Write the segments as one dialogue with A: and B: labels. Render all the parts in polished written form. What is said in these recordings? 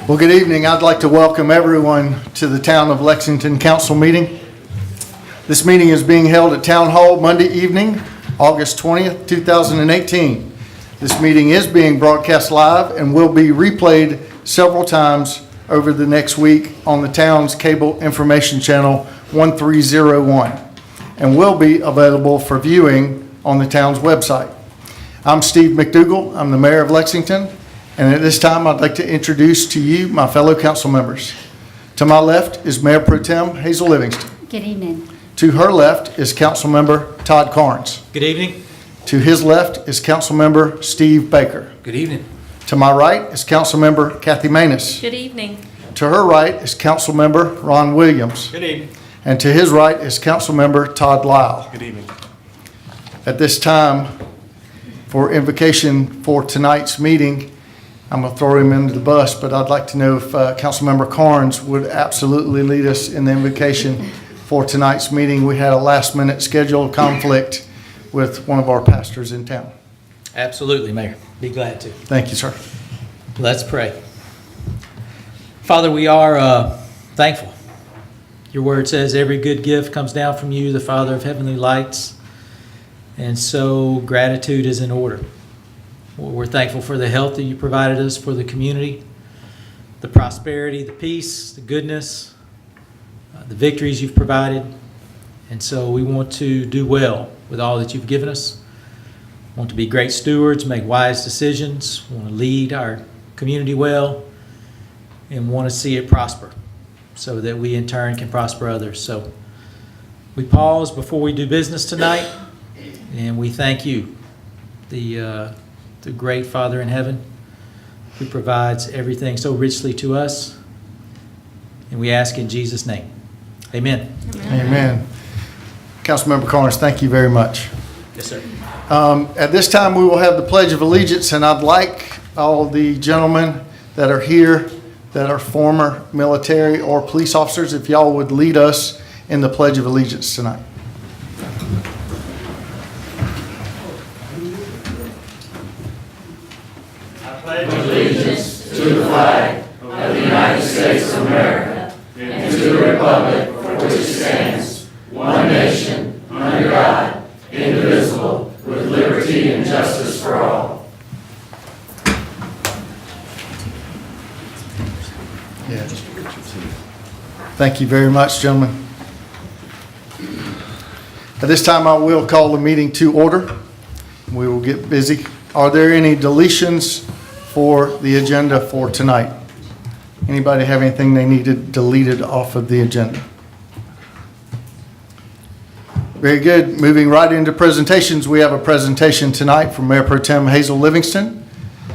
A: Well, good evening. I'd like to welcome everyone to the Town of Lexington Council meeting. This meeting is being held at Town Hall Monday evening, August 20th, 2018. This meeting is being broadcast live and will be replayed several times over the next week on the town's cable information channel 1301 and will be available for viewing on the town's website. I'm Steve McDougall. I'm the mayor of Lexington. And at this time, I'd like to introduce to you my fellow council members. To my left is Mayor Pro Tem Hazel Livingston.
B: Good evening.
A: To her left is Council Member Todd Carnes.
C: Good evening.
A: To his left is Council Member Steve Baker.
C: Good evening.
A: To my right is Council Member Kathy Maness.
D: Good evening.
A: To her right is Council Member Ron Williams.
C: Good evening.
A: And to his right is Council Member Todd Lyle.
C: Good evening.
A: At this time, for invocation for tonight's meeting, I'm going to throw him into the bus, but I'd like to know if Councilmember Carnes would absolutely lead us in the invocation for tonight's meeting. We had a last-minute schedule conflict with one of our pastors in town.
C: Absolutely, Mayor. Be glad to.
A: Thank you, sir.
C: Let's pray. Father, we are thankful. Your word says every good gift comes down from you, the Father of heavenly lights, and so gratitude is in order. We're thankful for the health that you provided us for the community, the prosperity, the peace, the goodness, the victories you've provided. And so we want to do well with all that you've given us. We want to be great stewards, make wise decisions, we want to lead our community well, and want to see it prosper so that we in turn can prosper others. So we pause before we do business tonight, and we thank you, the great Father in heaven, who provides everything so richly to us. And we ask in Jesus' name. Amen.
A: Amen. Councilmember Carnes, thank you very much.
C: Yes, sir.
A: At this time, we will have the Pledge of Allegiance, and I'd like all the gentlemen that are here that are former military or police officers, if y'all would lead us in the Pledge of Allegiance tonight.
E: Allegiance to the flag of the United States of America and to the republic for which it stands, one nation, under God, indivisible, with liberty and justice for all.
A: Yeah. Thank you very much, gentlemen. At this time, I will call the meeting to order. We will get busy. Are there any deletions for the agenda for tonight? Anybody have anything they needed deleted off of the agenda? Very good. Moving right into presentations, we have a presentation tonight from Mayor Pro Tem Hazel Livingston.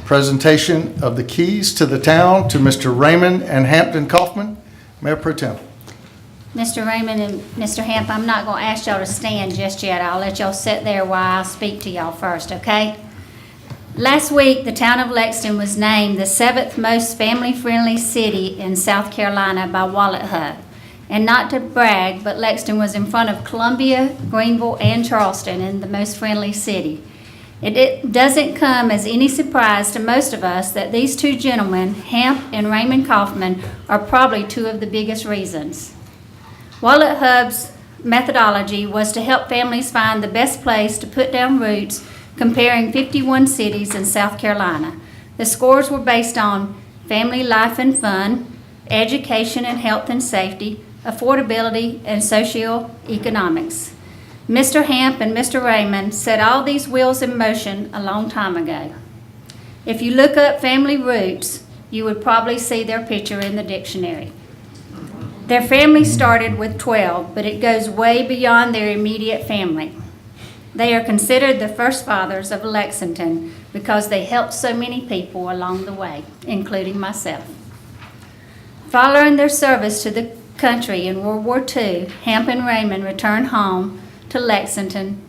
A: Presentation of the keys to the town to Mr. Raymond and Hampton Kaufman. Mayor Pro Tem.
B: Mr. Raymond and Mr. Hamp, I'm not going to ask y'all to stand just yet. I'll let y'all sit there while I speak to y'all first, okay? Last week, the town of Lexington was named the 7th most family-friendly city in South Carolina by WalletHub. And not to brag, but Lexington was in front of Columbia, Greenville, and Charleston in the most friendly city. It doesn't come as any surprise to most of us that these two gentlemen, Hamp and Raymond Kaufman, are probably two of the biggest reasons. WalletHub's methodology was to help families find the best place to put down roots, comparing 51 cities in South Carolina. The scores were based on family life and fun, education and health and safety, affordability, and socioeconomics. Mr. Hamp and Mr. Raymond set all these wheels in motion a long time ago. If you look up family roots, you would probably see their picture in the dictionary. Their family started with 12, but it goes way beyond their immediate family. They are considered the first fathers of Lexington because they helped so many people along the way, including myself. Following their service to the country in World War II, Hamp and Raymond returned home to Lexington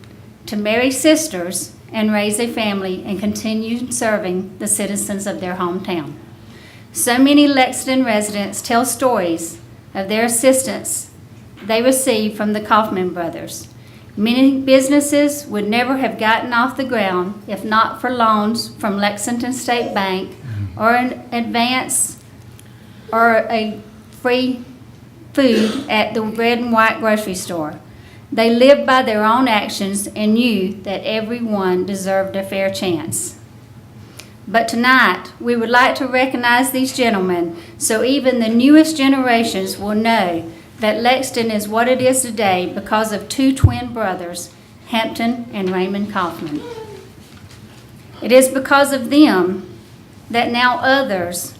B: to marry sisters and raise a family and continue serving the citizens of their hometown. So many Lexington residents tell stories of their assistance they received from the Kaufman brothers. Many businesses would never have gotten off the ground if not for loans from Lexington State Bank or an advance or a free food at the red and white grocery store. They lived by their own actions and knew that everyone deserved a fair chance. But tonight, we would like to recognize these gentlemen so even the newest generations will know that Lexington is what it is today because of two twin brothers, Hampton and Raymond Kaufman. It is because of them that now others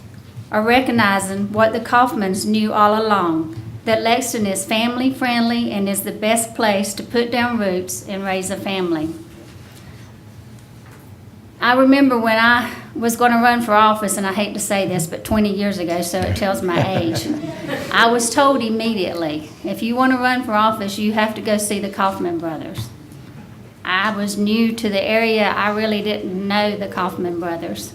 B: are recognizing what the Kaufmans knew all along, that Lexington is family friendly and is the best place to put down roots and raise a family. I remember when I was going to run for office, and I hate to say this, but 20 years ago, so it tells my age. I was told immediately, if you want to run for office, you have to go see the Kaufman brothers. I was new to the area. I really didn't know the Kaufman brothers.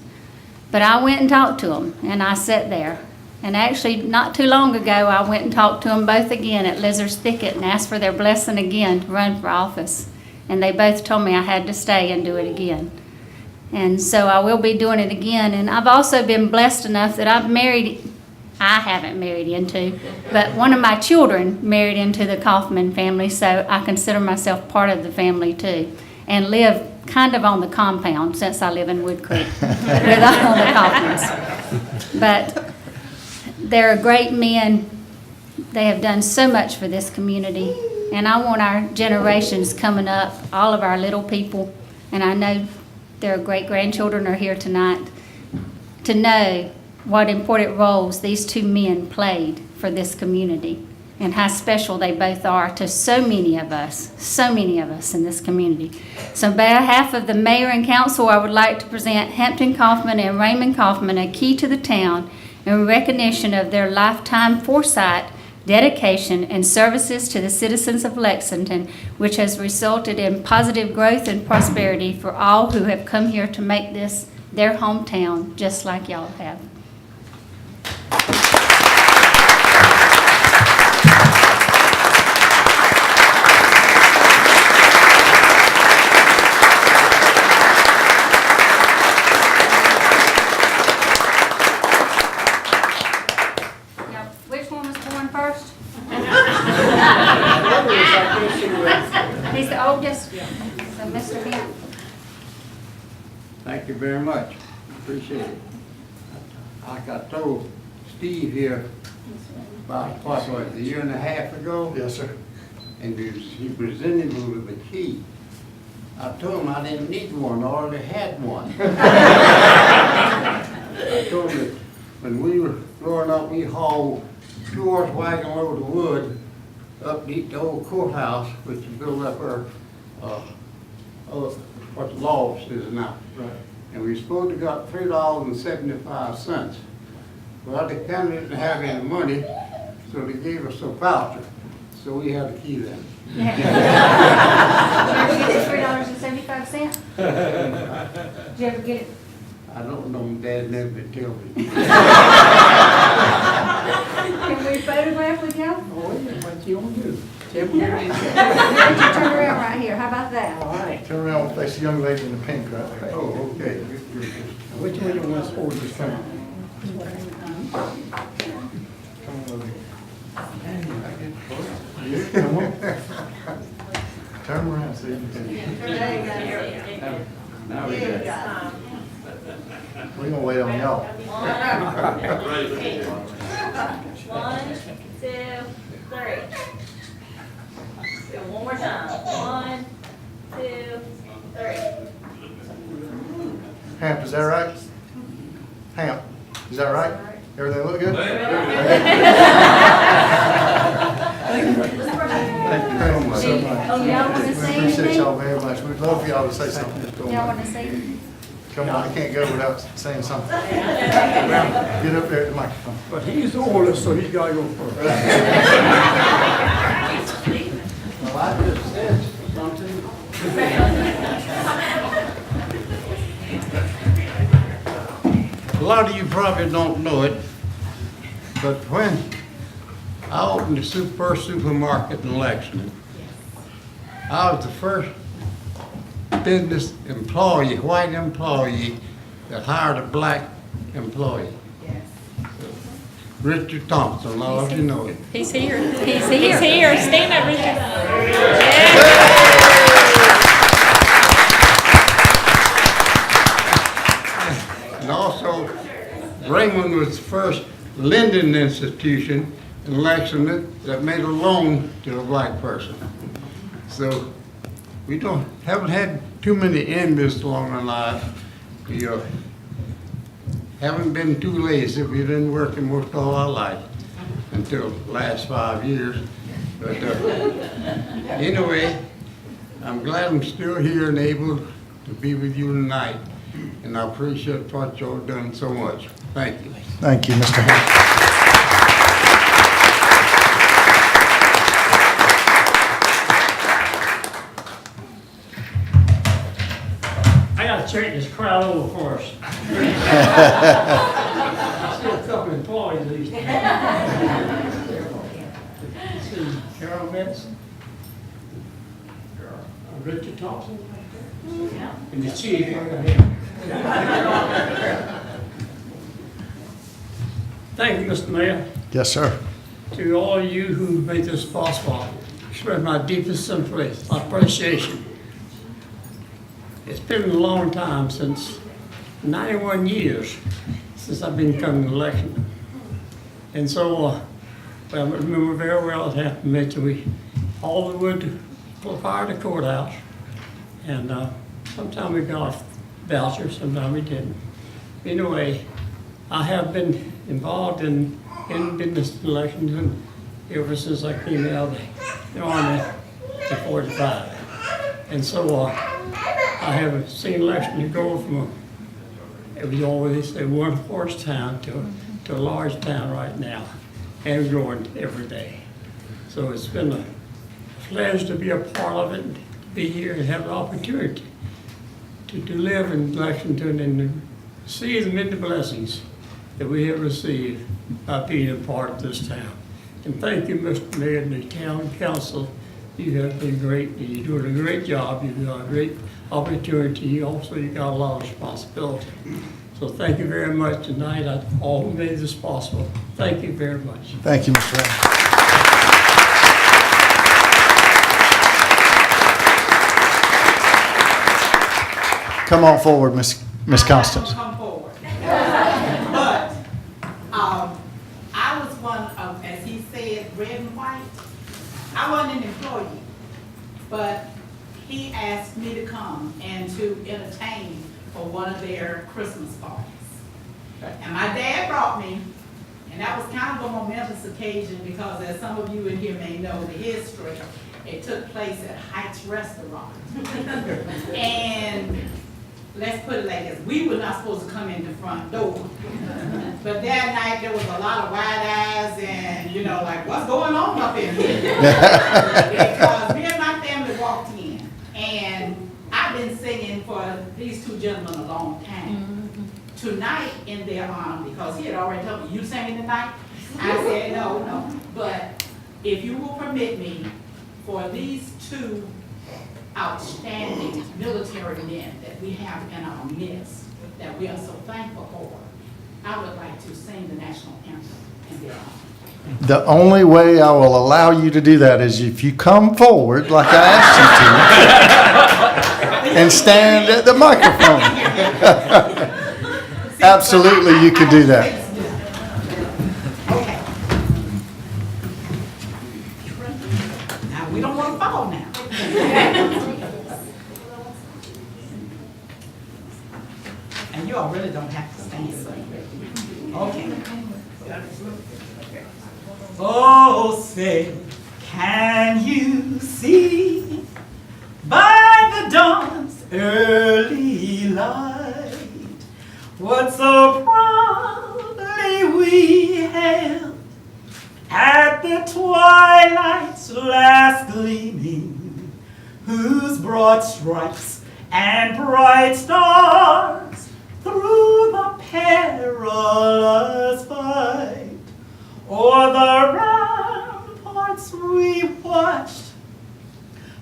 B: But I went and talked to them, and I sat there. And actually, not too long ago, I went and talked to them both again at Lizard's Thicket and asked for their blessing again to run for office. And they both told me I had to stay and do it again. And so I will be doing it again. And I've also been blessed enough that I haven't married into, but one of my children married into the Kaufman family, so I consider myself part of the family too, and live kind of on the compound since I live in Wood Creek with all the Kaufmans. But they're great men. They have done so much for this community, and I want our generations coming up, all of our little people, and I know their great-grandchildren are here tonight, to know what important roles these two men played for this community and how special they both are to so many of us in this community. So on behalf of the mayor and council, I would like to present Hampton Kaufman and Raymond Kaufman a key to the town in recognition of their lifetime foresight, dedication, and services to the citizens of Lexington, which has resulted in positive growth and prosperity for all who have come here to make this their hometown, just like y'all have. Which one was born first? He's the oldest. So Mr. Hill.
D: Thank you very much. Appreciate it. Like I told Steve here about, what was it, a year and a half ago?
A: Yes, sir.
D: And he presented me with a key. I told him I didn't need one, I already had one. I told him that when we were growing up, we hauled 2 horse wagon load of wood up the old courthouse, which is built up there, what the lofts is now.
A: Right.
D: And we were supposed to got $3.75. Well, the county didn't have any money, so they gave us a voucher. So we had a key then.
B: Did you ever get the $3.75? Did you ever get it?
D: I don't know, Dad never did tell me.
B: Can we photograph with you?
D: Oh, yeah, what you want to do? Tell me where it is.
B: Turn around right here. How about that?
D: All right.
A: Turn around and face the young lady in the pink right there.
D: Oh, okay. Which way do you want to hold this
A: Come
D: from?
A: on. Come on over here. Come on. Turn around so you can see.
D: Now we got it.
A: We're gonna wait on y'all.
F: 1, 2, 3. Do it one more time. 1, 2, 3.
A: Hamp, is that right? Hamp, is that right? Everything look good? Thank you very much. So much.
B: Oh, y'all wanna
A: We
B: say
A: appreciate
B: anything?
A: y'all very much. We'd love for y'all to say something.
B: Y'all want to see?
A: Come on, I can't go without saying something. Get up there at the microphone.
D: But he's the oldest, so he's got to go first. Well, I just said something. A lot of you probably don't know it, but when I opened the first supermarket in Lexington, I was the first business employee, white employee, that hired a black employee. Richard Thompson, all of you know him.
F: He's here. He's here. He's here. Stand up, Richard.
D: And also, Raymond was the first lending institution in Lexington that made a loan to a black person. So we haven't had too many enemies along our life. We haven't been too lazy. We've been working most all our life until the last 5 years. But anyway, I'm glad I'm still here and able to be with you tonight. And I appreciate what y'all done so much. Thank you.
A: Thank you, Mr. Hamp.
G: I gotta check this crowd over first. Still a couple employees at least. Let's see, Carol Benson. Richard Thompson. And the chief right here. Thank you, Mr. Mayor.
A: Yes, sir.
G: To all of you who made this possible, express my deepest sympathy, my appreciation. It's been a long time, since 91 years since I've been coming to Lexington. And so, well, I remember very well it happened to me. All the wood to fire the courthouse. And sometimes we got a voucher, sometimes we didn't. Anyway, I have been involved in business in Lexington ever since I came out of the Army in 45. And so I have seen Lexington go from it was always a one-horse town to a large town right now, and growing every day. So it's been a pleasure to be a part of it, to be here and have the opportunity to live in Lexington and see the many blessings that we have received by being a part of this town. And thank you, Mr. Mayor and the town council. You have been great. You're doing a great job. You've got a great opportunity. You got a lot of responsibility. So thank you very much tonight. All who made this possible. Thank you very much.
A: Thank you, Mr. Hamp. Come on forward, Miss Constance.
H: Come forward. But I was one of, as he said, red and white. I wasn't an employee, but he asked me to come and to entertain for one of their Christmas parties. And my dad brought me, and that was kind of a momentous occasion because, as some of you in here may know the history, it took place at Heights Restaurant. And let's put it like this, we were not supposed to come in the front door. But that night there was a lot of wide eyes and, like, what's going on up in here? Because me and my family walked in, and I've been singing for these two gentlemen a long time. Tonight in their honor, because he had already told me, you singing tonight? I said, no. But if you will permit me, for these two outstanding military men that we have in our midst, that we are so thankful for, I would like to sing the national anthem in their honor.
A: The only way I will allow you to do that is if you come forward like I asked you to and stand at the microphone. Absolutely, you can do that.
H: Okay. Now, we don't want to fall now. And you all really don't have to stand. Okay. Oh, say, can you see by the dawn's early light what so proudly we hailed at the twilight's last gleaming, whose broad stripes and bright stars through the perilous fight o'er the ramparts we watched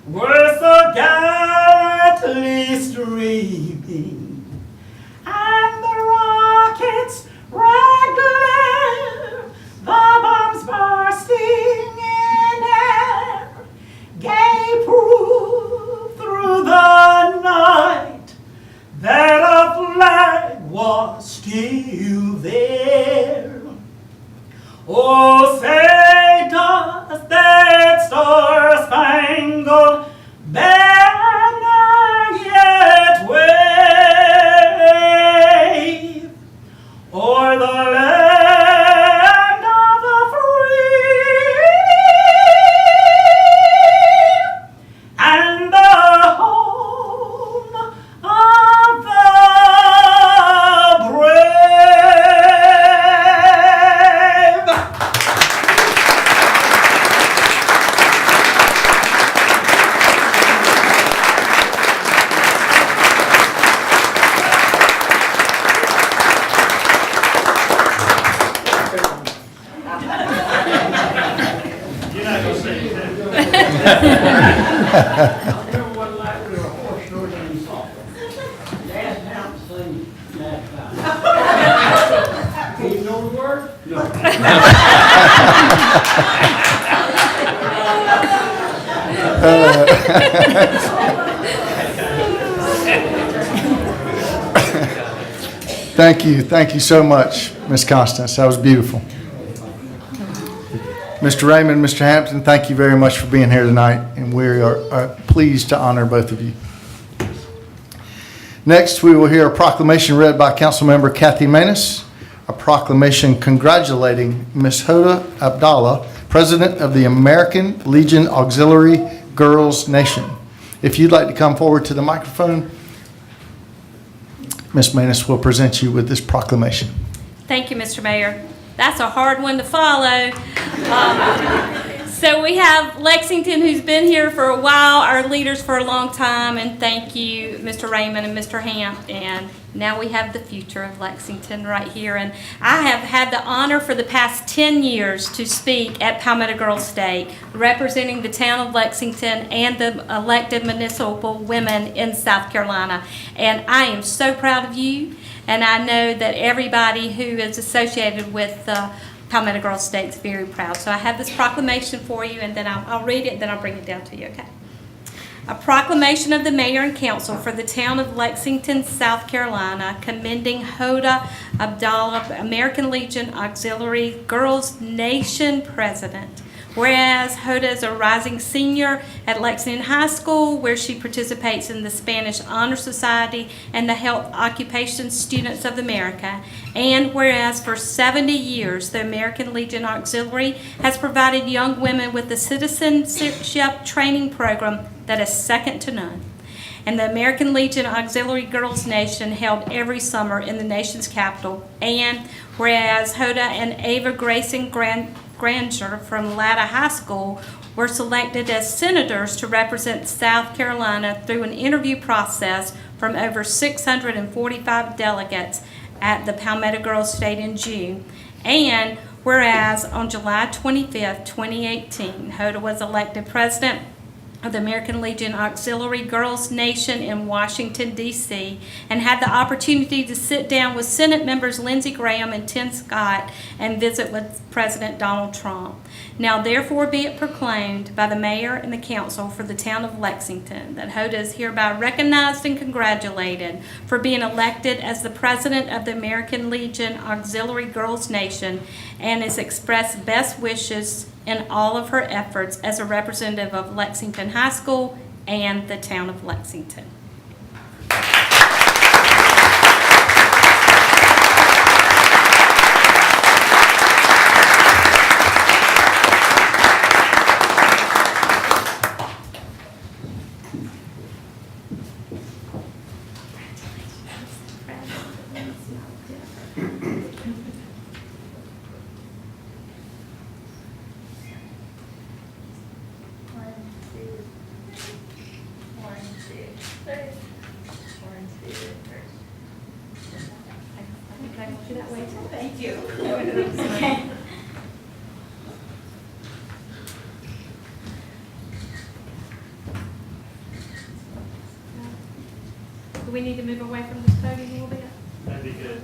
H: were so gallantly streaming, and the rockets' red glare
I: you there? Oh, say does that star-spangled banner yet wave o'er the land of the free and the home of the brave? You're not gonna say it.
G: I remember one night we were horse racing in soccer. Last time sing last time. Do you know the word? No.
A: Thank you so much, Ms. Constance. That was beautiful. Mr. Raymond, Mr. Hampton, thank you very much for being here tonight, and we are pleased to honor both of you. Next, we will hear a proclamation read by Councilmember Kathy Manis, a proclamation congratulating Ms. Hoda Abdallah, President of the American Legion Auxiliary Girls Nation. If you'd like to come forward to the microphone, Ms. Manis will present you with this proclamation.
F: Thank you, Mr. Mayor. That's a hard one to follow. So we have Lexington, who's been here for a while, our leaders for a long time, and thank you, Mr. Raymond and Mr. Hamp. And now we have the future of Lexington right here. And I have had the honor for the past 10 years to speak at Palmetto Girls State, representing the town of Lexington and the elected municipal women in South Carolina. And I am so proud of you, and I know that everybody who is associated with Palmetto Girls State is very proud. So I have this proclamation for you, and then I'll read it, and then I'll bring it down to you, okay? A proclamation of the mayor and council for the town of Lexington, South Carolina, commending Hoda Abdallah, American Legion Auxiliary Girls Nation President. Whereas Hoda is a rising senior at Lexington High School, where she participates in the Spanish Honor Society and the Health Occupation Students of America. And whereas for 70 years, the American Legion Auxiliary has provided young women with a citizenship training program that is second to none. And the American Legion Auxiliary Girls Nation held every summer in the nation's capital. And whereas Hoda and Ava Grayson Granger from Latta High School were selected as senators to represent South Carolina through an interview process from over 645 delegates at the Palmetto Girls State in June. And whereas on July 25th, 2018, Hoda was elected president of the American Legion Auxiliary Girls Nation in Washington, D.C., and had the opportunity to sit down with Senate members Lindsey Graham and Tim Scott and visit with President Donald Trump. Now therefore be it proclaimed by the mayor and the council for the town of Lexington that Hoda is hereby recognized and congratulated for being elected as the president of the American Legion Auxiliary Girls Nation, and has expressed best wishes in all of her efforts as a representative of Lexington High School and the town of Lexington.
H: Thank you.
F: Do we need to move away from this podium a little bit?
I: That'd be good.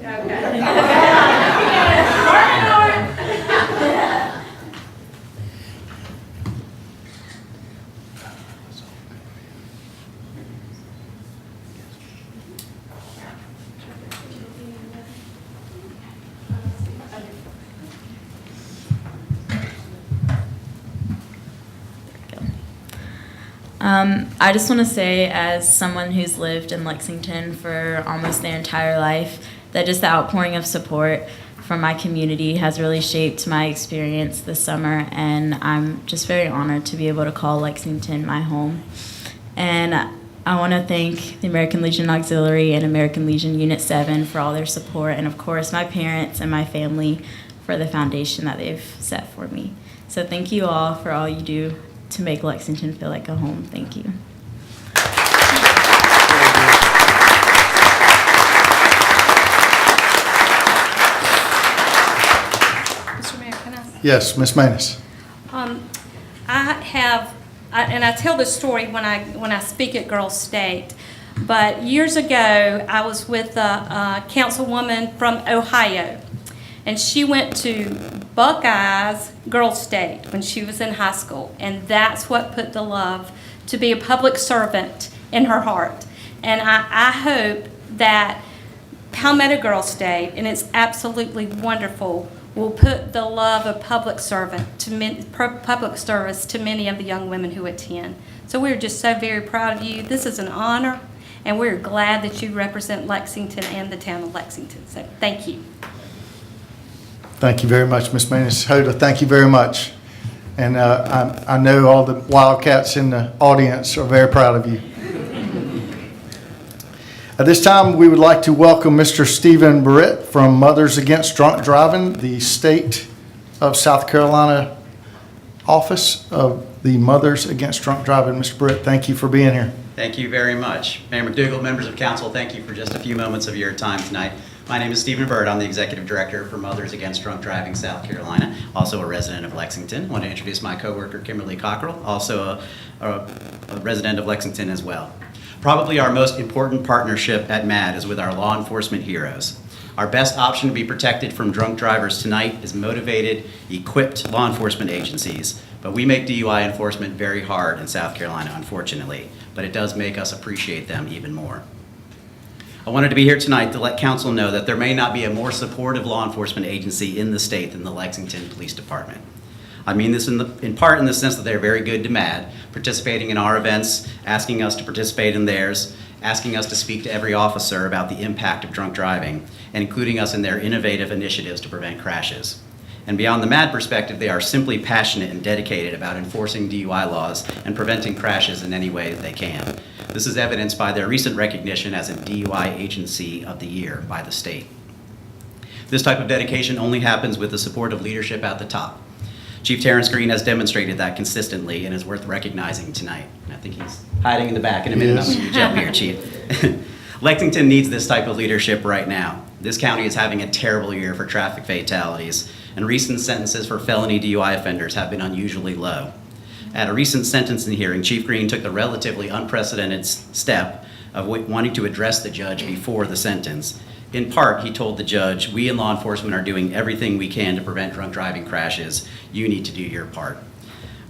J: I just want to say, as someone who's lived in Lexington for almost their entire life, that just the outpouring of support from my community has really shaped my experience this summer, and I'm just very honored to be able to call Lexington my home. And I want to thank the American Legion Auxiliary and American Legion Unit 7 for all their support, and of course my parents and my family for the foundation that they've set for me. So thank you all for all you do to make Lexington feel like a home. Thank you.
F: Mr. Mayor, can I?
A: Yes, Ms. Manus.
F: I tell this story when I speak at Girls State, but years ago, I was with a councilwoman from Ohio, and she went to Buckeyes Girls State when she was in high school, and that's what put the love to be a public servant in her heart. And I hope that Palmetto Girls State, and it's absolutely wonderful, will put the love of public service to many of the young women who attend. So we're just so very proud of you. This is an honor, and we're glad that you represent Lexington and the town of Lexington. So thank you.
A: Thank you very much, Ms. Manus. Hoda, thank you very much. And I know all the Wildcats in the audience are very proud of you. At this time, we would like to welcome Mr. Stephen Barrett from Mothers Against Drunk Driving, the state of South Carolina office of the Mothers Against Drunk Driving. Mr. Barrett, thank you for being here.
K: Thank you very much. Mayor McDougall, members of council, thank you for just a few moments of your time tonight. My name is Stephen Bird. I'm the Executive Director for Mothers Against Drunk Driving South Carolina, also a resident of Lexington. I want to introduce my coworker, Kimberly Cockrell, also a resident of Lexington as well. Probably our most important partnership at MAD is with our law enforcement heroes. Our best option to be protected from drunk drivers tonight is motivated, equipped law enforcement agencies. But we make DUI enforcement very hard in South Carolina, unfortunately. But it does make us appreciate them even more. I wanted to be here tonight to let council know that there may not be a more supportive law enforcement agency in the state than the Lexington Police Department. I mean this in part in the sense that they're very good to MAD, participating in our events, asking us to participate in theirs, asking us to speak to every officer about the impact of drunk driving, and including us in their innovative initiatives to prevent crashes. And beyond the MAD perspective, they are simply passionate and dedicated about enforcing DUI laws and preventing crashes in any way that they can. This is evidenced by their recent recognition as a DUI Agency of the Year by the state. This type of dedication only happens with the support of leadership at the top. Chief Terrence Green has demonstrated that consistently and is worth recognizing tonight. I think he's hiding in the back. In a minute, I'm going to jump here, Chief. Lexington needs this type of leadership right now. This county is having a terrible year for traffic fatalities, and recent sentences for felony DUI offenders have been unusually low. At a recent sentencing hearing, Chief Green took the relatively unprecedented step of wanting to address the judge before the sentence. In part, he told the judge, "We in law enforcement are doing everything we can to prevent drunk driving crashes. You need to do your part."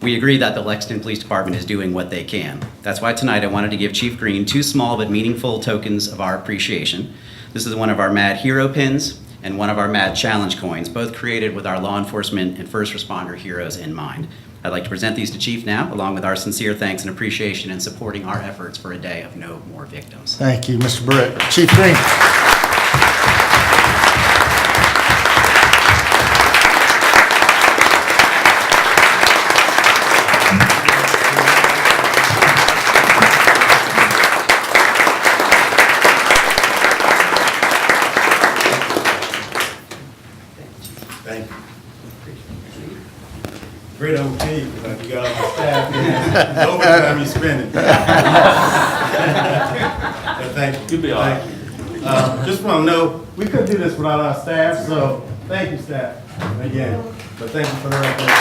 K: We agree that the Lexington Police Department is doing what they can. That's why tonight I wanted to give Chief Green two small but meaningful tokens of our appreciation. This is one of our MAD Hero Pins and one of our MAD Challenge coins, both created with our law enforcement and first responder heroes in mind. I'd like to present these to Chief now, along with our sincere thanks and appreciation in supporting our efforts for a day of no more victims.
A: Thank you, Mr. Barrett. Chief Green.
L: Thank you. Great old team, like you got all the staff. It's overtime you spending. But thank you.
I: You'll be all right.
L: Thank you. Just want to know, we couldn't do this without our staff, so thank you, staff, again. But thank you for the recognition.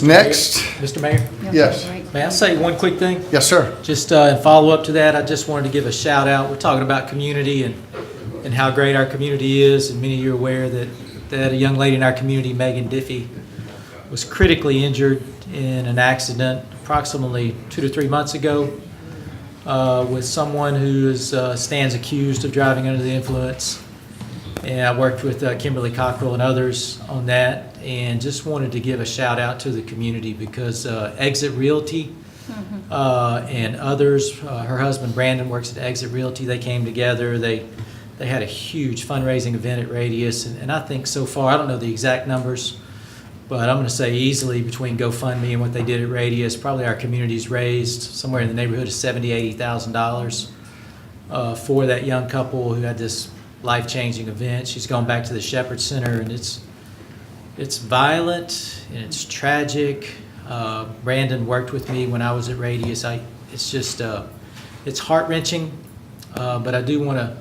A: Next.
C: Mr. Mayor,
A: Yes.
C: may I say one quick thing?
A: Yes, sir.
C: Just in follow-up to that, I just wanted to give a shout-out. We're talking about community and how great our community is, and many of you are aware that a young lady in our community, Megan Diffie, was critically injured in an accident approximately 2 to 3 months ago with someone who stands accused of driving under the influence. And I worked with Kimberly Cockrell and others on that, and just wanted to give a shout out to the community because Exit Realty and others, her husband Brandon works at Exit Realty, they came together. They had a huge fundraising event at Radius, and I think so far, I don't know the exact numbers, but I'm going to say easily between GoFundMe and what they did at Radius, probably our community's raised somewhere in the neighborhood of $70,000 to $80,000 for that young couple who had this life-changing event. She's gone back to the Shepherd Center, and it's violent and it's tragic. Brandon worked with me when I was at Radius. It's just it's heart-wrenching, but I do want to.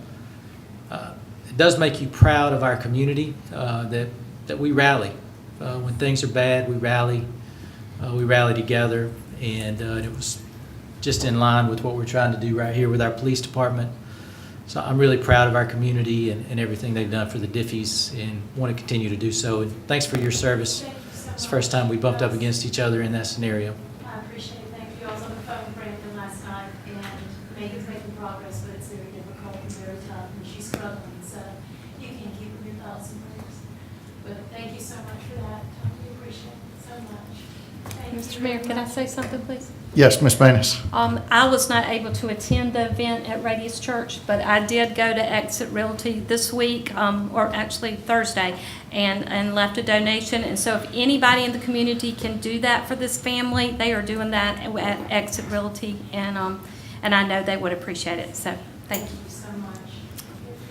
C: It does make you proud of our community that we rally when things are bad. We rally together, and it was just in line with what we're trying to do right here with our police department. So I'm really proud of our community and everything they've done for the Diffees, and want to continue to do so. And thanks for your service. It's the first time we bumped up against each other in that scenario.
M: I appreciate it. Thank you. I was on the phone with Brandon last night, and Megan's making progress, but it's very difficult and very tough, and she's struggling. So you can keep her in your thoughts and prayers. But thank you so much for that. We appreciate it so much. Thank
F: Mr.
M: you.
F: Mayor, can I say something, please?
A: Yes, Ms. Manus.
F: I was not able to attend the event at Radius Church, but I did go to Exit Realty this week, or actually Thursday, and left a donation. And so if anybody in the community can do that for this family, they are doing that at Exit Realty, and I know they would appreciate it. So thank you.
M: Thank you so much.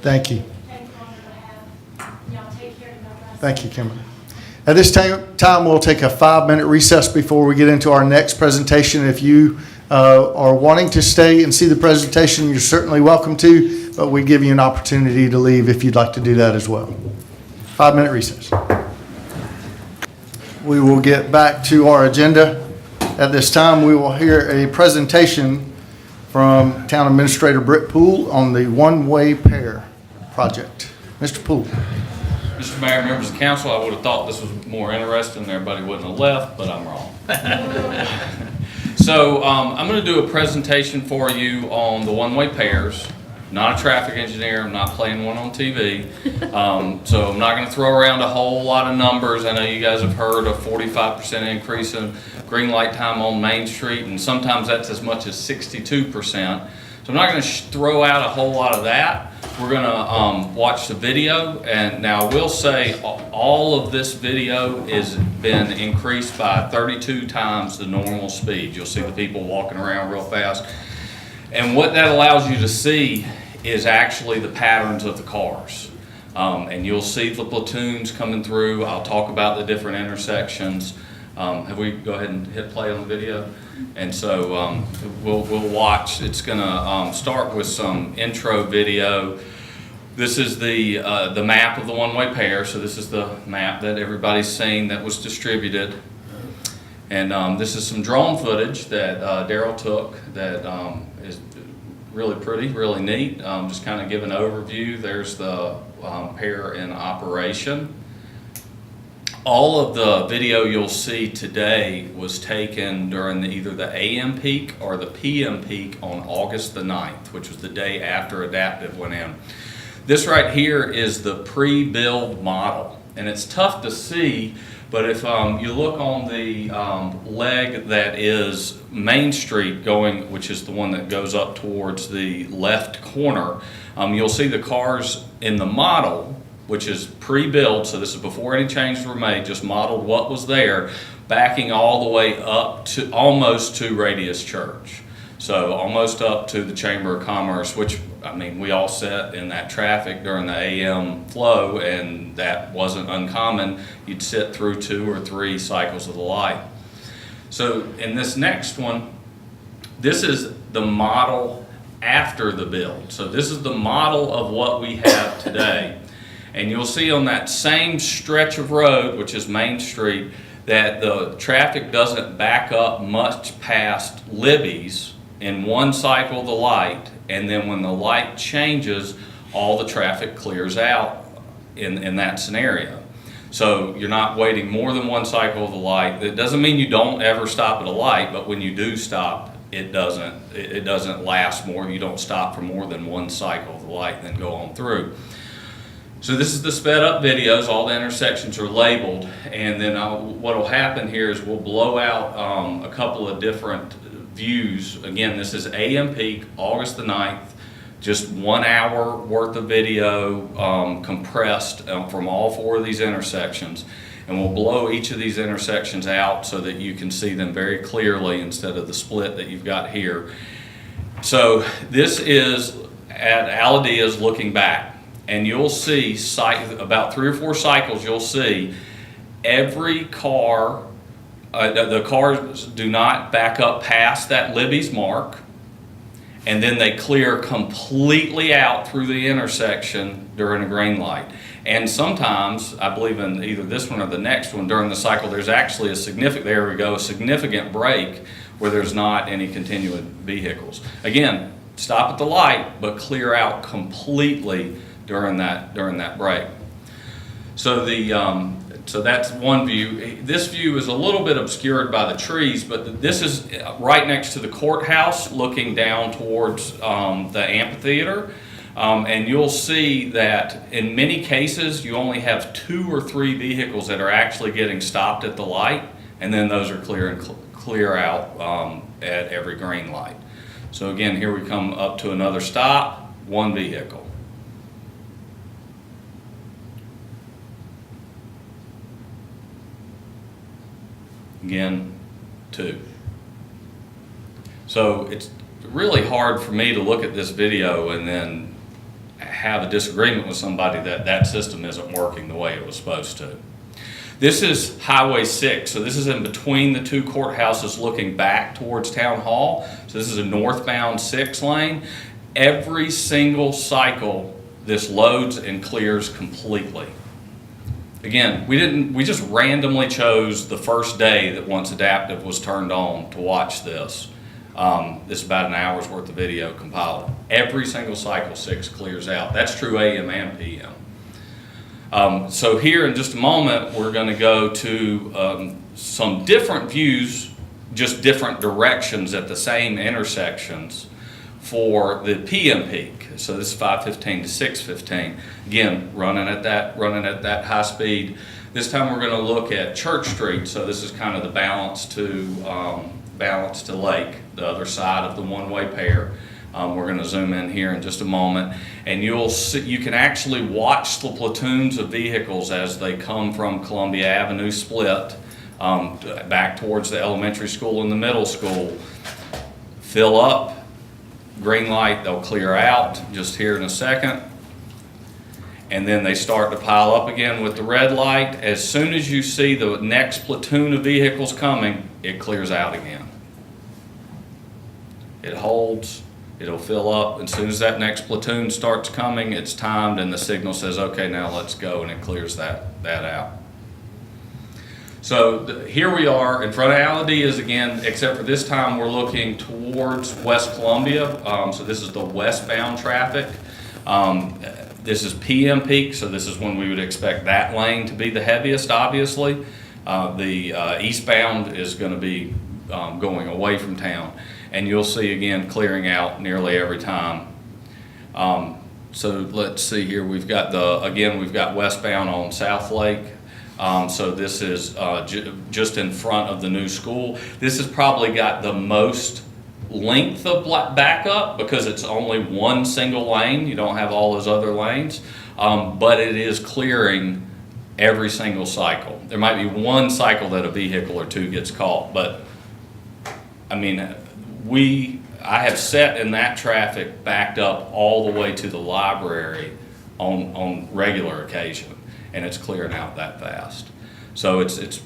A: Thank you.
M: Thank you on your behalf. Y'all take care of y'all.
A: Thank you, Kimberly. At this time, we'll take a 5-minute recess before we get into our next presentation. If you are wanting to stay and see the presentation, you're certainly welcome to, but we give you an opportunity to leave if you'd like to do that as well. 5-minute recess. We will get back to our agenda. At this time, we will hear a presentation from Town Administrator Britt Poole on the one-way pair project. Mr. Poole.
N: Mr. Mayor, members of council, I would have thought this was more interesting and everybody wouldn't have left, but I'm wrong. So I'm going to do a presentation for you on the one-way pairs. Not a traffic engineer, I'm not playing one on TV. So I'm not going to throw around a whole lot of numbers. I know you guys have heard a 45% increase in green light time on Main Street, and sometimes that's as much as 62%. So I'm not going to throw out a whole lot of that. We're going to watch the video, and now I will say all of this video has been increased by 32 times the normal speed. You'll see the people walking around real fast. And what that allows you to see is actually the patterns of the cars. And you'll see the platoons coming through. I'll talk about the different intersections. Have we go ahead and hit play on the video? And so we'll watch. It's going to start with some intro video. This is the map of the one-way pair. So this is the map that everybody's seen that was distributed. And this is some drone footage that Daryl took that is really pretty, really neat. Just kind of give an overview. There's the pair in operation. All of the video you'll see today was taken during either the AM peak or the PM peak on August the 9th, which was the day after Adaptive went in. This right here is the pre-build model, and it's tough to see, but if you look on the leg that is Main Street going, which is the one that goes up towards the left corner, you'll see the cars in the model, which is pre-built, so this is before any changes were made, just modeled what was there, backing all the way up to almost to Radius Church. So almost up to the Chamber of Commerce, which, I mean, we all sat in that traffic during the AM flow, and that wasn't uncommon. You'd sit through 2 or 3 cycles of the light. So in this next one, this is the model after the build. So this is the model of what we have today. And you'll see on that same stretch of road, which is Main Street, that the traffic doesn't back up much past Libby's in one cycle of the light, and then when the light changes, all the traffic clears out in that scenario. So you're not waiting more than one cycle of the light. That doesn't mean you don't ever stop at a light, but when you do stop, it doesn't last more. You don't stop for more than one cycle of the light and then go on through. So this is the sped up videos. All the intersections are labeled, and then what will happen here is we'll blow out a couple of different views. Again, this is AM peak, August the 9th, just 1 hour worth of video compressed from all 4 of these intersections. And we'll blow each of these intersections out so that you can see them very clearly instead of the split that you've got here. So this is at Aladea's looking back. And you'll see about 3 or 4 cycles, you'll see every car, the cars do not back up past that Libby's mark, and then they clear completely out through the intersection during a green light. And sometimes, I believe in either this one or the next one, during the cycle, there's actually a significant break where there's not any continuing vehicles. Again, stop at the light, but clear out completely during that break. So so that's one view. This view is a little bit obscured by the trees, but this is right next to the courthouse, looking down towards the amphitheater. And you'll see that in many cases you only have 2 or 3 vehicles that are actually getting stopped at the light, and then those are clear out at every green light. So again, here we come up to another stop, 1 vehicle. Again, 2. So it's really hard for me to look at this video and then have a disagreement with somebody that that system isn't working the way it was supposed to. This is Highway 6, so this is in between the 2 courthouses looking back towards Town Hall. So this is a northbound 6 lane. Every single cycle, this loads and clears completely. Again, we just randomly chose the first day that Once Adaptive was turned on to watch this. This is about an hour's worth of video compiled. Every single cycle 6 clears out. That's true AM and PM. So here in just a moment, we're going to go to some different views, just different directions at the same intersections for the PM peak. So this is 5:15 to 6:15. Again, running at that high speed. This time we're going to look at Church Street. So this is kind of the balance to Lake, the other side of the one-way pair. We're going to zoom in here in just a moment, and you can actually watch the platoons of vehicles as they come from Columbia Avenue split back towards the elementary school and the middle school. Fill up, green light, they'll clear out just here in a second, and then they start to pile up again with the red light. As soon as you see the next platoon of vehicles coming, it clears out again. It holds. It'll fill up. As soon as that next platoon starts coming, it's timed and the signal says, okay, now let's go, and it clears that out. So here we are in front of Aladea's again, except for this time we're looking towards West Columbia. So this is the westbound traffic. This is PM peak, so this is when we would expect that lane to be the heaviest, obviously. The eastbound is going to be going away from town. And you'll see again clearing out nearly every time. So let's see here. We've got westbound on South Lake. So this is just in front of the new school. This has probably got the most length of backup because it's only one single lane. You don't have all those other lanes, but it is clearing every single cycle. There might be one cycle that a vehicle or 2 gets caught, but I mean, I have sat in that traffic backed up all the way to the library on regular occasion, and it's clearing out that fast. So it's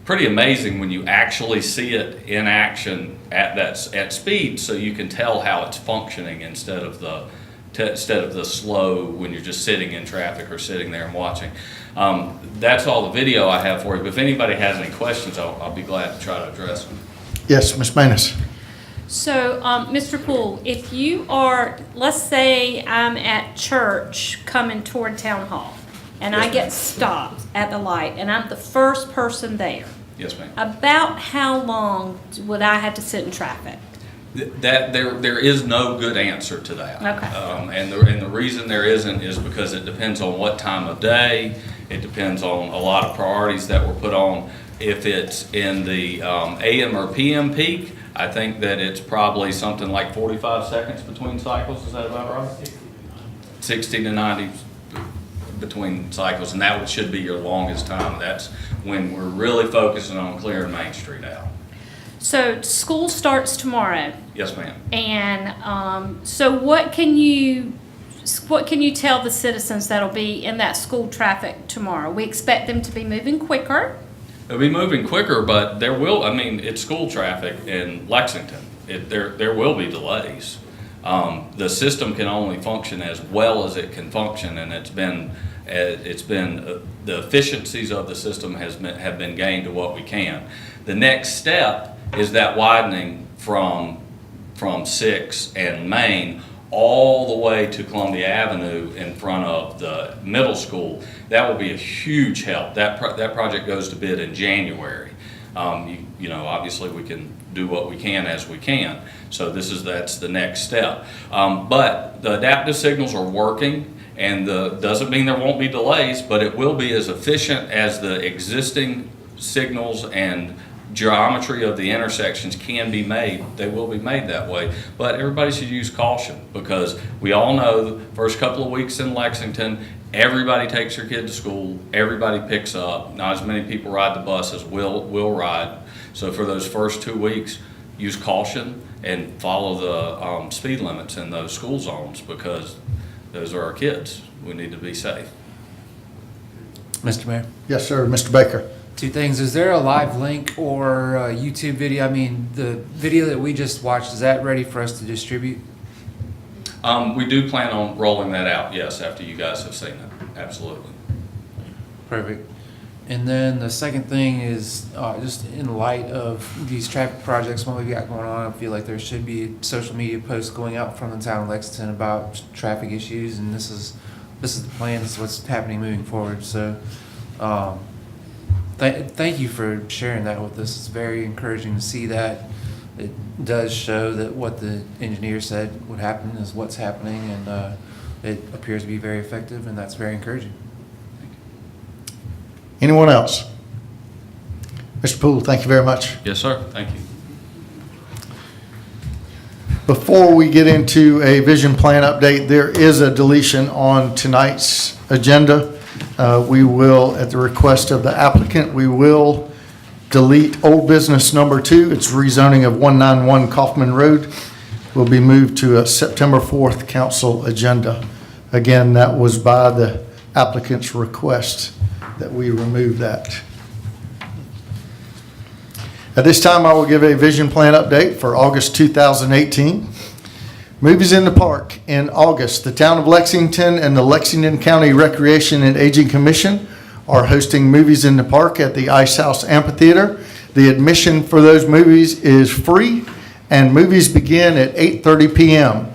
N: pretty amazing when you actually see it in action at speed, so you can tell how it's functioning instead of the slow when you're just sitting in traffic or sitting there and watching. That's all the video I have for you. But if anybody has any questions, I'll be glad to try to address them.
A: Yes, Ms. Manus.
F: So, Mr. Poole, if you are, let's say I'm at church coming toward Town Hall, and I get stopped at the light, and I'm the first person there,
N: Yes, ma'am.
F: about how long would I have to sit in traffic?
N: That there is no good answer to that.
F: Okay.
N: And the reason there isn't is because it depends on what time of day. It depends on a lot of priorities that were put on. If it's in the AM or PM peak, I think that it's probably something like 45 seconds between cycles. Is that about right? 60 to 90 between cycles, and that should be your longest time. That's when we're really focusing on clearing Main Street out.
F: So school starts tomorrow,
N: Yes, ma'am.
F: and so what can you tell the citizens that'll be in that school traffic tomorrow? We expect them to be moving quicker.
N: They'll be moving quicker, but there will, I mean, it's school traffic in Lexington. There will be delays. The system can only function as well as it can function, and the efficiencies of the system have been gained to what we can. The next step is that widening from 6 and Main all the way to Columbia Avenue in front of the middle school. That will be a huge help. That project goes to bid in January. You know, obviously we can do what we can as we can. So that's the next step. But the adaptive signals are working, and doesn't mean there won't be delays, but it will be as efficient as the existing signals and geometry of the intersections can be made. They will be made that way, but everybody should use caution, because we all know the first couple of weeks in Lexington, everybody takes their kid to school, everybody picks up, not as many people ride the bus as will ride. So for those first 2 weeks, use caution and follow the speed limits in those school zones, because those are our kids. We need to be safe.
O: Mr. Mayor?
A: Yes, sir. Mr. Baker.
O: Two things. Is there a live link or a YouTube video? I mean, the video that we just watched, is that ready for us to distribute?
N: We do plan on rolling that out, yes, after you guys have seen it. Absolutely.
O: Perfect. And then the second thing is just in light of these traffic projects, what we've got going on, I feel like there should be social media posts going out from the town of Lexington about traffic issues, and this is the plan. This is what's happening moving forward. So thank you for sharing that with us. It's very encouraging to see that. It does show that what the engineer said would happen is what's happening, and it appears to be very effective, and that's very encouraging.
A: Anyone else? Mr. Poole, thank you very much.
N: Yes, sir. Thank you.
A: Before we get into a vision plan update, there is a deletion on tonight's agenda. We will, at the request of the applicant, we will delete old business number 2. It's rezoning of 191 Kaufman Road. Will be moved to a September 4th council agenda. Again, that was by the applicant's request that we remove that. At this time, I will give a vision plan update for August 2018. Movies in the Park in August. The Town of Lexington and the Lexington County Recreation and Aging Commission are hosting Movies in the Park at the Ice House Amphitheater. The admission for those movies is free, and movies begin at 8:30 p.m.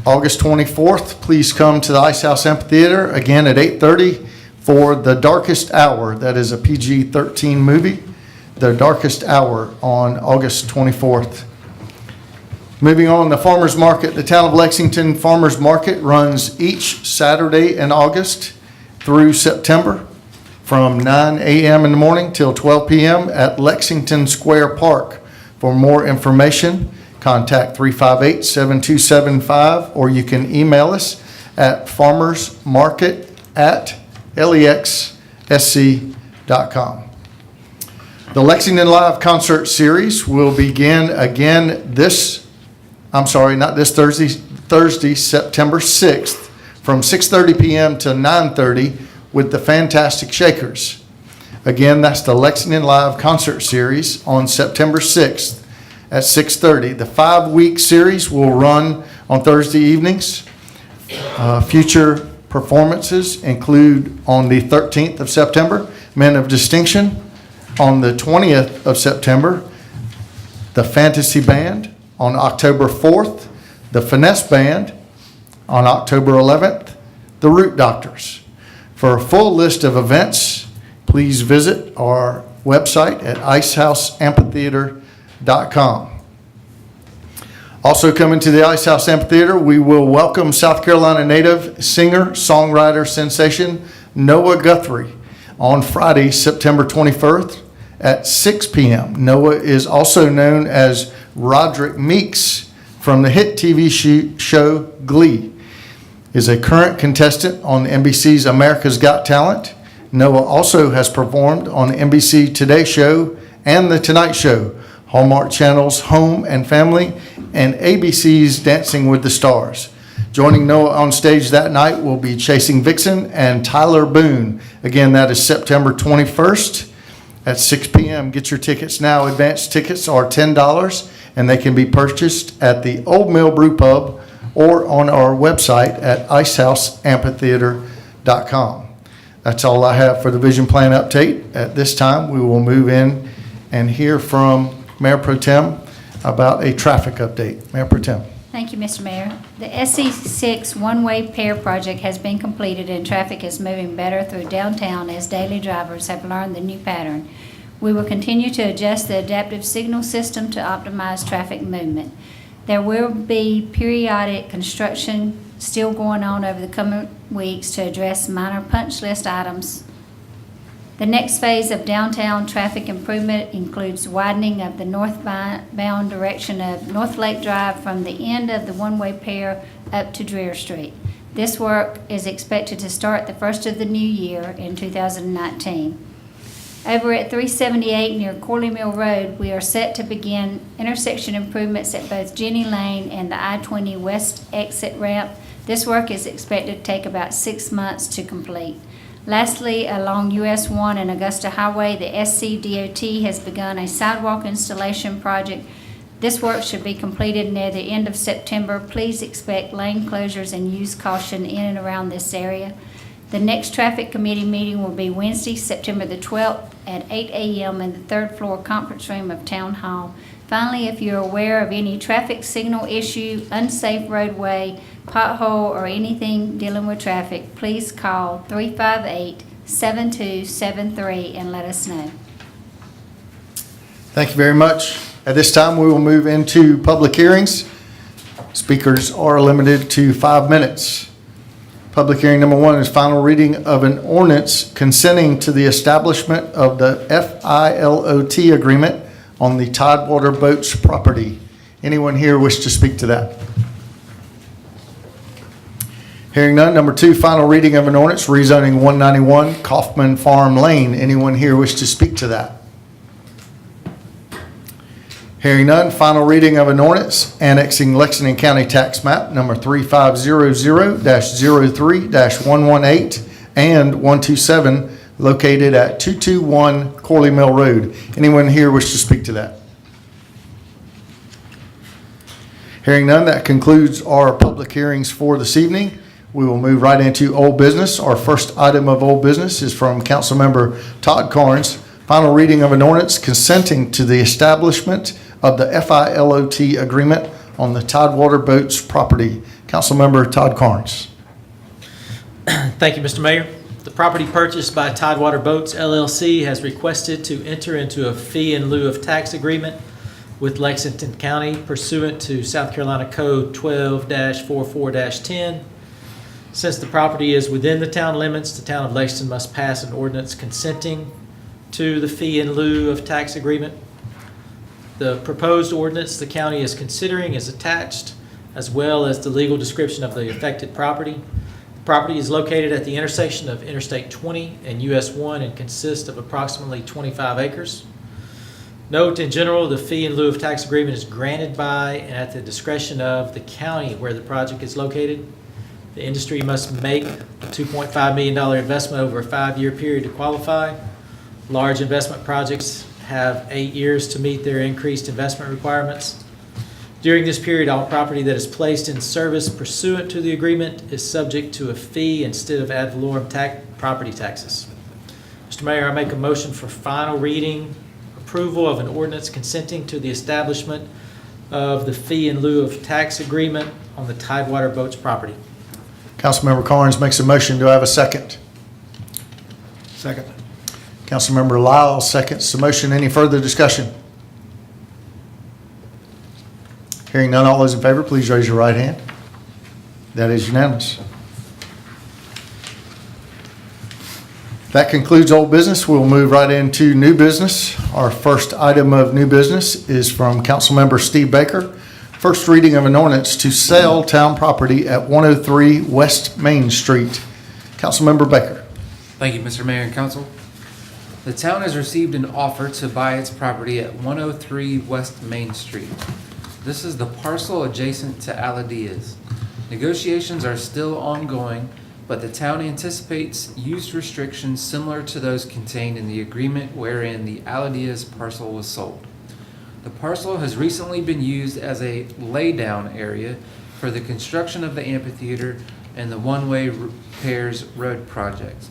A: August 24th, please come to the Ice House Amphitheater, again at 8:30 for The Darkest Hour. That is a PG-13 movie. The Darkest Hour on August 24th. Moving on, the Farmers Market. The Town of Lexington Farmers Market runs each Saturday in August through September from 9 a.m. in the morning till 12 p.m. at Lexington Square Park. For more information, contact 358-7275, or you can email us at farmersmarket@lexsc.com. The Lexington Live Concert Series will begin again Thursday, September 6th from 6:30 p.m. to 9:30 with the Fantastic Shakers. Again, that's the Lexington Live Concert Series on September 6th at 6:30. The 5-week series will run on Thursday evenings. Future performances include on the 13th of September, Men of Distinction. On the 20th of September, the Fantasy Band. On October 4th, the Finesse Band. On October 11th, the Root Doctors. For a full list of events, please visit our website at icehouseamphitheater.com. Also coming to the Ice House Amphitheater, we will welcome South Carolina native singer, songwriter sensation Noah Guthrie on Friday, September 21st at 6 p.m. Noah is also known as Roderick Meeks from the hit TV show Glee. Is a current contestant on NBC's America's Got Talent. Noah also has performed on the NBC Today Show and The Tonight Show, Hallmark Channel's Home and Family, and ABC's Dancing with the Stars. Joining Noah on stage that night will be Chasing Vixen and Tyler Boone. Again, that is September 21st at 6 p.m. Get your tickets now. Advanced tickets are $10, and they can be purchased at the Old Mill Brew Pub or on our website at icehouseamphitheater.com. That's all I have for the vision plan update. At this time, we will move in and hear from Mayor Pro Tem about a traffic update. Mayor Pro Tem.
B: Thank you, Mr. Mayor. The SC6 one-way pair project has been completed and traffic is moving better through downtown as daily drivers have learned the new pattern. We will continue to adjust the adaptive signal system to optimize traffic movement. There will be periodic construction still going on over the coming weeks to address minor punch list items. The next phase of downtown traffic improvement includes widening of the northbound direction of North Lake Drive from the end of the one-way pair up to Dreer Street. This work is expected to start the first of the new year in 2019. Over at 378 near Corley Mill Road, we are set to begin intersection improvements at both Jenny Lane and the I-20 West exit ramp. This work is expected to take about 6 months to complete. Lastly, along US 1 and Augusta Highway, the SCDOT has begun a sidewalk installation project. This work should be completed near the end of September. Please expect lane closures and use caution in and around this area. The next traffic committee meeting will be Wednesday, September the 12th at 8 a.m. in the third floor conference room of Town Hall. Finally, if you're aware of any traffic signal issue, unsafe roadway, pothole, or anything dealing with traffic, please call 358-7273 and let us know.
A: Thank you very much. At this time, we will move into public hearings. Speakers are limited to 5 minutes. Public hearing number 1 is final reading of an ordinance consenting to the establishment of the FILOT agreement on the Tidewater Boats property. Anyone here wish to speak to that? Hearing none. Number 2, final reading of an ordinance rezoning 191 Kaufman Farm Lane. Anyone here wish to speak to that? Hearing none. Final reading of an ordinance annexing Lexington County Tax Map number 3500-03-118 and 127 located at 221 Corley Mill Road. Anyone here wish to speak to that? Hearing none, that concludes our public hearings for this evening. We will move right into old business. Our first item of old business is from Councilmember Todd Carnes. Final reading of an ordinance consenting to the establishment of the FILOT agreement on the Tidewater Boats property. Councilmember Todd Carnes.
C: Thank you, Mr. Mayor. The property purchased by Tidewater Boats LLC has requested to enter into a fee in lieu of tax agreement with Lexington County pursuant to South Carolina Code 12-44-10. Since the property is within the town limits, the town of Lexington must pass an ordinance consenting to the fee in lieu of tax agreement. The proposed ordinance the county is considering is attached, as well as the legal description of the affected property. The property is located at the intersection of Interstate 20 and US 1 and consists of approximately 25 acres. Note, in general, the fee in lieu of tax agreement is granted by and at the discretion of the county where the project is located. The industry must make a $2.5 million investment over a 5-year period to qualify. Large investment projects have 8 years to meet their increased investment requirements. During this period, all property that is placed in service pursuant to the agreement is subject to a fee instead of ad valorem property taxes. Mr. Mayor, I make a motion for final reading, approval of an ordinance consenting to the establishment of the fee in lieu of tax agreement on the Tidewater Boats property.
A: Councilmember Carnes makes a motion. Do I have a second? Second. Councilmember Lyle seconds the motion. Any further discussion? Hearing none, all those in favor, please raise your right hand. That is unanimous. That concludes old business. We'll move right into new business. Our first item of new business is from Councilmember Steve Baker. First reading of an ordinance to sell town property at 103 West Main Street. Councilmember Baker.
O: Thank you, Mr. Mayor and Council. The town has received an offer to buy its property at 103 West Main Street. This is the parcel adjacent to Aladia's. Negotiations are still ongoing, but the town anticipates use restrictions similar to those contained in the agreement wherein the Aladia's parcel was sold. The parcel has recently been used as a laydown area for the construction of the amphitheater and the one-way repairs road projects.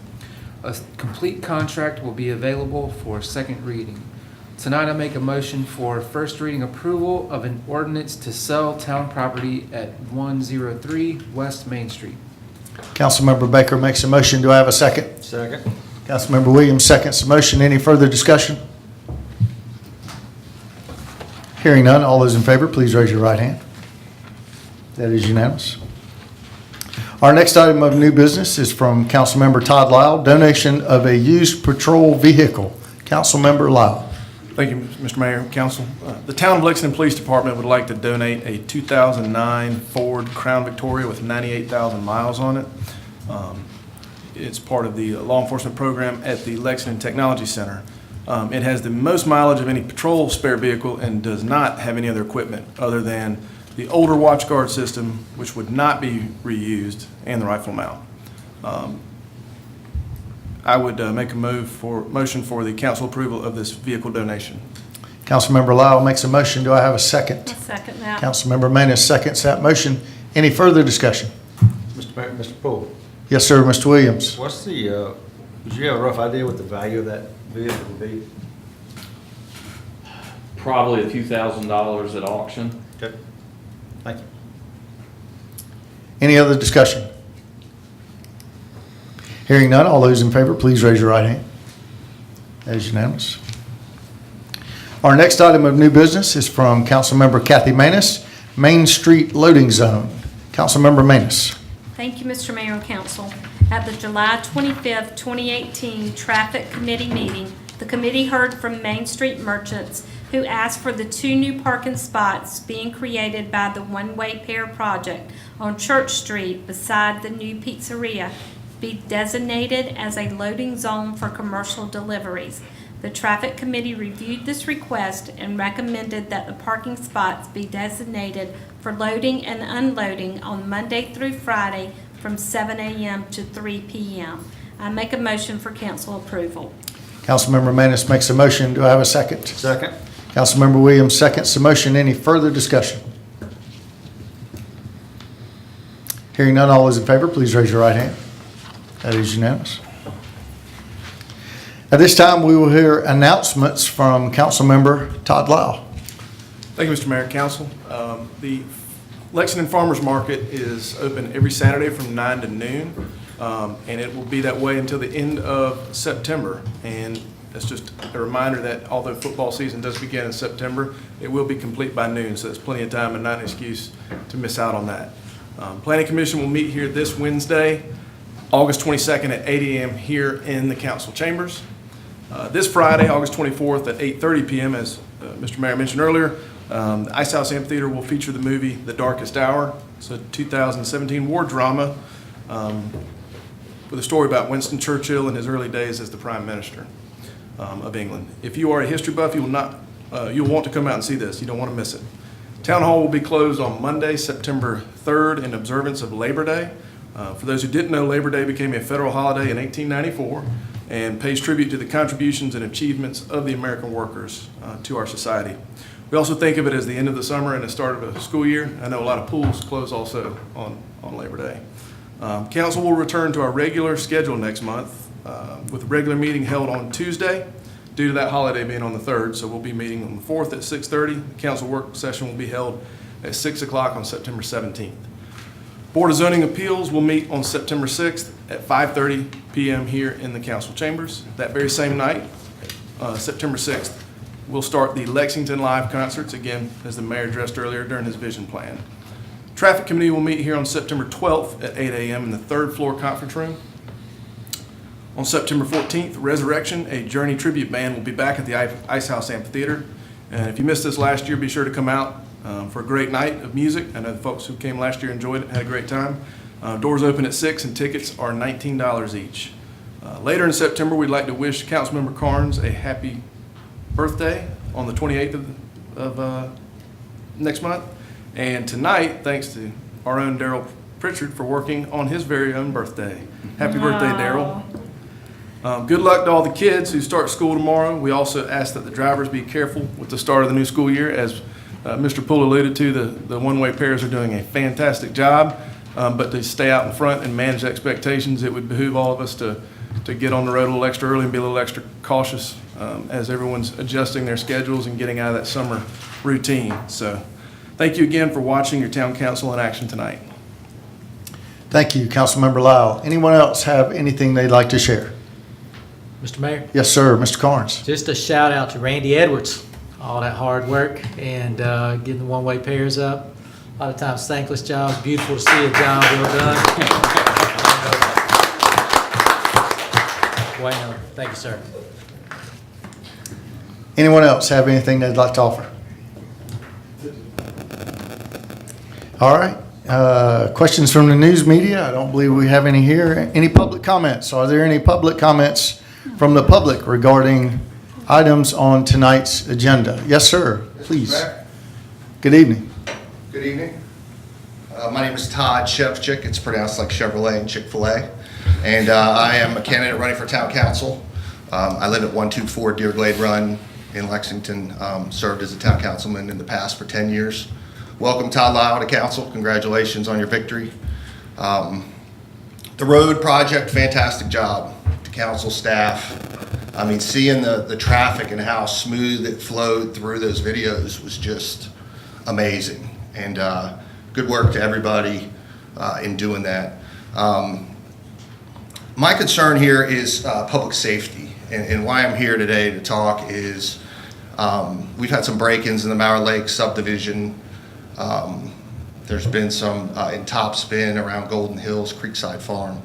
O: A complete contract will be available for second reading. Tonight I make a motion for first reading approval of an ordinance to sell town property at 103 West Main Street.
A: Councilmember Baker makes a motion. Do I have a second?
E: Second.
A: Councilmember Williams seconds the motion. Any further discussion? Hearing none, all those in favor, please raise your right hand. That is unanimous. Our next item of new business is from Councilmember Todd Lyle, donation of a used patrol vehicle. Councilmember Lyle.
P: Thank you, Mr. Mayor, Council. The Town of Lexington Police Department would like to donate a 2009 Ford Crown Victoria with 98,000 miles on it. It's part of the law enforcement program at the Lexington Technology Center. It has the most mileage of any patrol spare vehicle and does not have any other equipment other than the older watch guard system, which would not be reused, and the rifle mount. I would make a motion for the council approval of this vehicle donation.
A: Councilmember Lyle makes a motion. Do I have a second?
F: I'll second that.
A: Councilmember Manus seconds that motion. Any further discussion?
E: Mr. Mayor, Mr. Poole,
A: Yes, sir, Mr. Williams.
E: what's the, would you have a rough idea what the value of that vehicle would be?
N: Probably a few $1,000s at auction.
E: Okay, thank you.
A: Any other discussion? Hearing none, all those in favor, please raise your right hand. That is unanimous. Our next item of new business is from Councilmember Kathy Manus, Main Street Loading Zone. Councilmember Manus.
F: Thank you, Mr. Mayor and Council. At the July 25th, 2018 Traffic Committee meeting, the committee heard from Main Street merchants who asked for the 2 new parking spots being created by the one-way pair project on Church Street beside the new pizzeria be designated as a loading zone for commercial deliveries. The Traffic Committee reviewed this request and recommended that the parking spots be designated for loading and unloading on Monday through Friday from 7 a.m. to 3 p.m. I make a motion for council approval.
A: Councilmember Manus makes a motion. Do I have a second?
E: Second.
A: Councilmember Williams seconds the motion. Any further discussion? Hearing none, all those in favor, please raise your right hand. That is unanimous. At this time, we will hear announcements from Councilmember Todd Lyle.
P: Thank you, Mr. Mayor and Council. The Lexington Farmers Market is open every Saturday from 9 to noon, and it will be that way until the end of September. And that's just a reminder that although football season does begin in September, it will be complete by noon, so there's plenty of time and not an excuse to miss out on that. Planning Commission will meet here this Wednesday, August 22nd at 8 a.m. here in the council chambers. This Friday, August 24th at 8:30 p.m., as Mr. Mayor mentioned earlier, the Ice House Amphitheater will feature the movie The Darkest Hour. It's a 2017 war drama with a story about Winston Churchill in his early days as the Prime Minister of England. If you are a history buff, you'll want to come out and see this. You don't want to miss it. Town Hall will be closed on Monday, September 3rd in observance of Labor Day. For those who didn't know, Labor Day became a federal holiday in 1894 and pays tribute to the contributions and achievements of the American workers to our society. We also think of it as the end of the summer and the start of a school year. I know a lot of pools close also on Labor Day. Council will return to our regular schedule next month with a regular meeting held on Tuesday due to that holiday being on the 3rd. So we'll be meeting on the 4th at 6:30. The council work session will be held at 6 o'clock on September 17th. Board of Zoning Appeals will meet on September 6th at 5:30 p.m. here in the council chambers. That very same night, September 6th, we'll start the Lexington Live concerts, again, as the mayor addressed earlier during his vision plan. Traffic Committee will meet here on September 12th at 8 a.m. in the third floor conference room. On September 14th, Resurrection, a Journey tribute band, will be back at the Ice House Amphitheater. And if you missed this last year, be sure to come out for a great night of music. I know the folks who came last year enjoyed it, had a great time. Doors open at 6 and tickets are $19 each. Later in September, we'd like to wish Councilmember Carnes a happy birthday on the 28th of next month. And tonight, thanks to our own Daryl Pritchard for working on his very own birthday. Happy birthday, Daryl. Good luck to all the kids who start school tomorrow. We also ask that the drivers be careful with the start of the new school year. As Mr. Poole alluded to, the one-way pairs are doing a fantastic job, but to stay out in front and manage expectations, it would behoove all of us to get on the road a little extra early and be a little extra cautious as everyone's adjusting their schedules and getting out of that summer routine. So thank you again for watching your town council in action tonight.
A: Thank you, Councilmember Lyle. Anyone else have anything they'd like to share?
C: Mr. Mayor,
A: Yes, sir. Mr. Carnes.
C: just a shout out to Randy Edwards, all that hard work and getting the one-way pairs up. A lot of times thankless jobs, beautiful to see a job well done. Bueno, thank you, sir.
A: Anyone else have anything they'd like to offer? All right. Questions from the news media? I don't believe we have any here. Any public comments? Are there any public comments from the public regarding items on tonight's agenda? Yes, sir. Please. Good evening.
Q: Good evening. My name is Todd Shevchik. It's pronounced like Chevrolet and Chick-fil-A. And I am a candidate running for town council. I live at 124 Deer Glade Run in Lexington. Served as a town councilman in the past for 10 years. Welcome, Todd Lyle, to council. Congratulations on your victory. The road project, fantastic job to council staff. I mean, seeing the traffic and how smooth it flowed through those videos was just amazing. And good work to everybody in doing that. My concern here is public safety. And why I'm here today to talk is we've had some break-ins in the Mauer Lake subdivision. There's been some in Topspin around Golden Hills, Creekside Farm.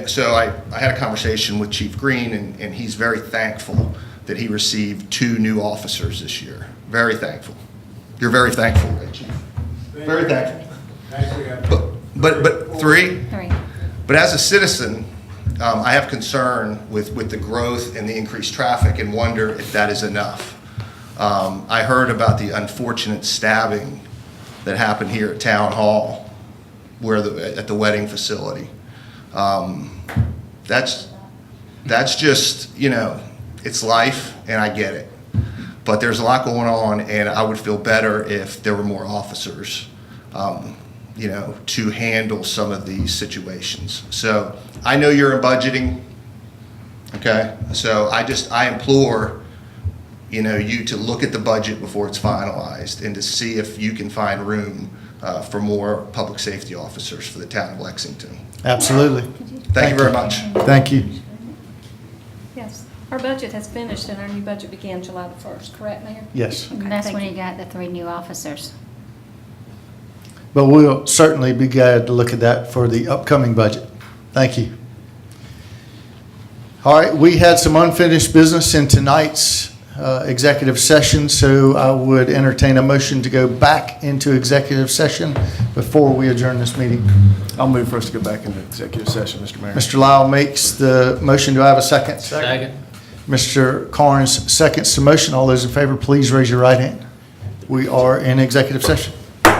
Q: So I had a conversation with Chief Green, and he's very thankful that he received 2 new officers this year. Very thankful. You're very thankful, right, Chief? Very thankful. But 3?
B: 3.
Q: But as a citizen, I have concern with the growth and the increased traffic and wonder if that is enough. I heard about the unfortunate stabbing that happened here at Town Hall, at the wedding facility. That's just, it's life, and I get it. But there's a lot going on, and I would feel better if there were more officers, to handle some of these situations. So I know you're in budgeting, okay? So I implore you to look at the budget before it's finalized and to see if you can find room for more public safety officers for the town of Lexington.
A: Absolutely.
Q: Thank you very much.
A: Thank you.
F: Yes, our budget has finished and our new budget began July the 1st, correct, Mayor?
A: Yes.
B: And that's when you got the 3 new officers.
A: But we'll certainly be glad to look at that for the upcoming budget. Thank you. All right, we had some unfinished business in tonight's executive session, so I would entertain a motion to go back into executive session before we adjourn this meeting.
P: I'll move for us to go back into executive session, Mr. Mayor.
A: Mr. Lyle makes the motion. Do I have a second?
C: Second.
A: Mr. Carnes seconds the motion. All those in favor, please raise your right hand. We are in executive session.